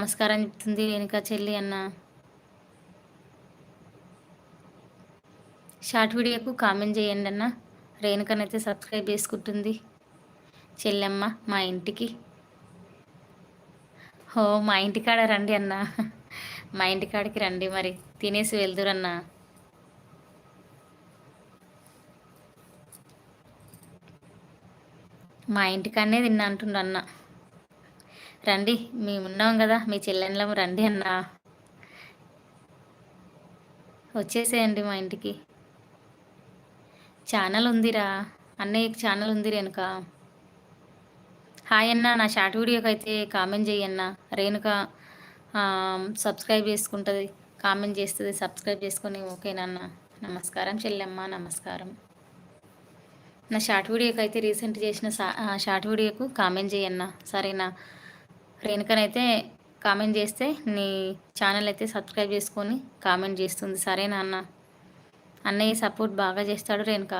నమస్కారం చెప్తుంది రేణుకా చెల్లి అన్న. షార్ట్ వీడియోకు కామెంట్ చేయండి అన్న. రేణుకనైతే సబ్స్క్రైబ్ చేసుకుంటుంది చెల్లెమ్మ మా ఇంటికి. ఓ మా ఇంటికాడ రండి అన్న. మా ఇంటికాడికి రండి, మరి తినేసి వెళ్దురన్న. మా ఇంటికాడనే తిన్నా అంటుండ అన్న. రండి, మేమున్నాం కదా మీ చెల్లెళ్ళము, రండి అన్న. వచ్చేసేయండి మా ఇంటికి. ఛానల్ ఉందిరా, అన్నయ్యకి ఛానల్ ఉంది రేణుక. హాయ్ అన్న, నా షార్ట్ వీడియోకి అయితే కామెంట్ చేయన్న. రేణుక సబ్స్క్రైబ్ చేసుకుంటుంది, కామెంట్ చేస్తుంది, సబ్స్క్రైబ్ చేసుకొని ఓకేనన్న. నమస్కారం చెల్లెమ్మ, నమస్కారం. నా షార్ట్ వీడియోకి అయితే రీసెంట్ చేసిన షార్ట్ వీడియోకు కామెంట్ చేయన్న, సరేనా? రేణుకనైతే కామెంట్ చేస్తే నీ ఛానల్ అయితే సబ్స్క్రైబ్ చేసుకొని కామెంట్ చేస్తుంది, సరేనా అన్న? అన్నయ్య సపోర్ట్ బాగా చేస్తాడు రేణుక.